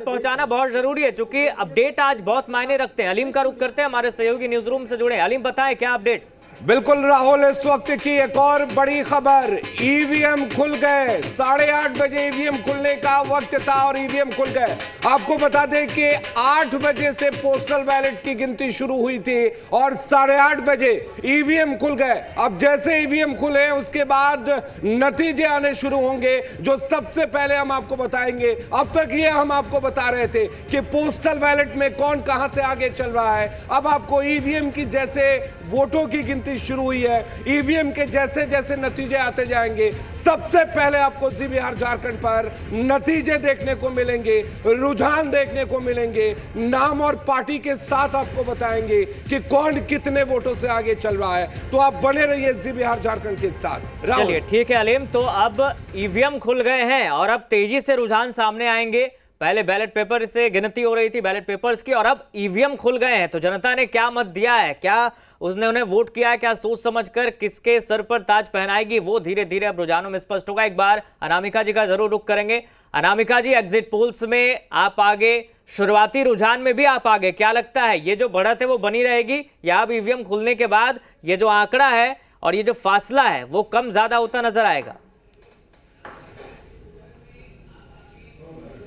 पहुंचाना बहुत जरूरी है, क्योंकि अपडेट आज बहुत मायने रखते हैं। अलीम का रुख करते हैं, हमारे सहयोगी न्यूज रूम से जुड़े। अलीम, बताएं क्या अपडेट। बिल्कुल राहुल, इस वक्त की एक और बड़ी खबर, ईवीएम खुल गए। 8:30 बजे ईवीएम खुलने का वक्त था और ईवीएम खुल गए। आपको बता दें कि 8 बजे से पोस्टल बैलेट की गिनती शुरू हुई थी और 8:30 बजे ईवीएम खुल गए। अब जैसे ईवीएम खुले उसके बाद नतीजे आने शुरू होंगे, जो सबसे पहले हम आपको बताएंगे। अब तक ये हम आपको बता रहे थे कि पोस्टल बैलेट में कौन कहां से आगे चल रहा है। अब आपको ईवीएम की जैसे वोटों की गिनती शुरू हुई है, ईवीएम के जैसे जैसे नतीजे आते जाएंगे, सबसे पहले आपको जी बिहार झारखंड पर नतीजे देखने को मिलेंगे, रुझान देखने को मिलेंगे, नाम और पार्टी के साथ आपको बताएंगे कि कौन कितने वोटों से आगे चल रहा है। तो आप बने रहिए जी बिहार झारखंड के साथ। चलिए ठीक है अलीम, तो अब ईवीएम खुल गए हैं और अब तेजी से रुझान सामने आएंगे। पहले बैलेट पेपर से गिनती हो रही थी बैलेट पेपर्स की, और अब ईवीएम खुल गए हैं। तो जनता ने क्या मत दिया है, क्या उसने उन्हें वोट किया है, क्या सोच समझकर किसके सर पर ताज पहनाएगी, वो धीरे धीरे अब रुझानों में स्पष्ट होगा। एक बार अनामिका जी का जरूर रुख करेंगे। अनामिका जी, एग्जिट पोल्स में आप आगे, शुरुआती रुझान में भी आप आगे, क्या लगता है ये जो बढ़त है वो बनी रहेगी, या अब ईवीएम खुलने के बाद ये जो आंकड़ा है और ये जो फासला है वो कम ज्यादा होता नजर आएगा?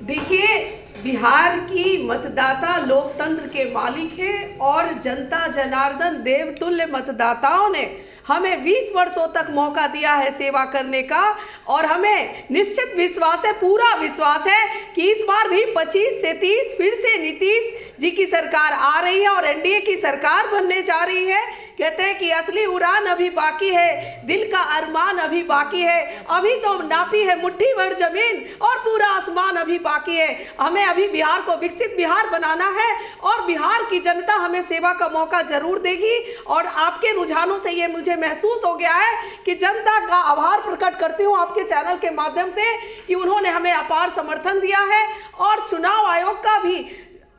देखिए, बिहार की मतदाता लोकतंत्र के मालिक है और जनता जनार्दन देवतुल्य मतदाताओं ने हमें 20 वर्षों तक मौका दिया है सेवा करने का, और हमें निश्चित विश्वास है, पूरा विश्वास है कि इस बार भी 25 से 30 फिर से नीतीश जी की सरकार आ रही है और एनडीए की सरकार बनने जा रही है। कहते हैं कि असली उड़ान अभी बाकी है, दिल का अरमान अभी बाकी है, अभी तो नापी है मुट्ठी भर जमीन और पूरा आसमान अभी बाकी है। हमें अभी बिहार को विकसित बिहार बनाना है और बिहार की जनता हमें सेवा का मौका जरूर देगी। और आपके रुझानों से ये मुझे महसूस हो गया है कि जनता का आभार प्रकट करती हूँ आपके चैनल के माध्यम से कि उन्होंने हमें अपार समर्थन दिया है, और चुनाव आयोग का भी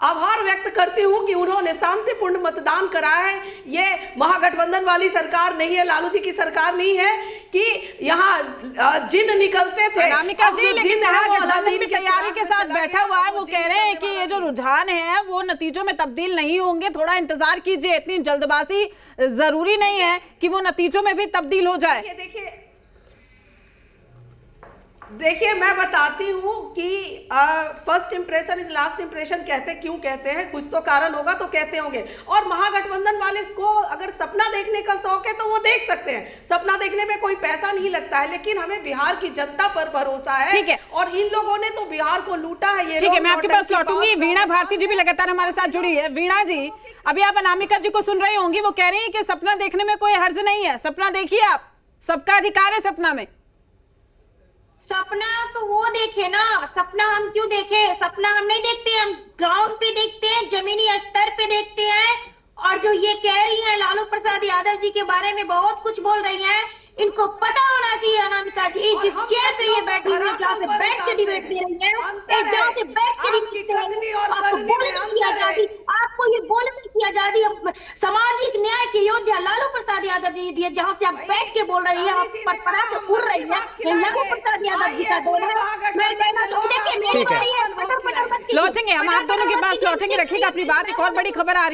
आभार व्यक्त करती हूं कि उन्होंने शांतिपूर्ण मतदान कराया है। ये महागठबंधन वाली सरकार नहीं है, लालू जी की सरकार नहीं है कि यहाँ जिन निकलते थे। अनामिका जी, लेकिन महागठबंधन भी तैयारी के साथ बैठा हुआ है। वो कह रहे हैं कि ये जो रुझान है वो नतीजों में तब्दील नहीं होंगे, थोड़ा इंतजार कीजिए, इतनी जल्दबाजी जरूरी नहीं है कि वो नतीजों में भी तब्दील हो जाए। देखिए, मैं बताती हूँ कि first impression is last impression क्यों कहते हैं, कुछ तो कारण होगा तो कहते होंगे। और महागठबंधन वाले को अगर सपना देखने का शौक है तो वो देख सकते हैं, सपना देखने में कोई पैसा नहीं लगता है, लेकिन हमें बिहार की जनता पर भरोसा है। ठीक है, और इन लोगों ने तो बिहार को लूटा है। ये ठीक है, मैं आपके पास लौटूंगी। वीणा भारती जी भी लगातार हमारे साथ जुड़ी है। वीणा जी, अभी आप अनामिका जी को सुन रही होंगी, वो कह रही है कि सपना देखने में कोई हर्ज नहीं है, सपना देखिए आप, सबका अधिकार है सपना में। सपना तो वो देखे ना, सपना हम क्यों देखे? सपना हम नहीं देखते, हम ग्राउंड पे देखते हैं, जमीनी स्तर पे देखते हैं। और जो ये कह रही हैं लालू प्रसाद यादव जी के बारे में बहुत कुछ बोल रही हैं, इनको पता होना चाहिए अनामिका जी, जिस चेयर पे ये बैठी हुई है, जहाँ से बैठ के डिबेट दे रही है, जहाँ से बैठ के डिबेट दे रही है, आपको बोलने की आजादी, आपको ये बोलने की आजादी सामाजिक न्याय की योद्धा लालू प्रसाद यादव जी दी है, जहाँ से आप बैठ के बोल रही है, आप पटपटा के उड़ रही है। लालू प्रसाद यादव जी का दौर है। मैं कहना चाहूँ कि मेरी बारी है, लौटेंगे हम आप दोनों के पास, लौटेंगे, रखिएगा अपनी बात। एक और बड़ी खबर आ रही है।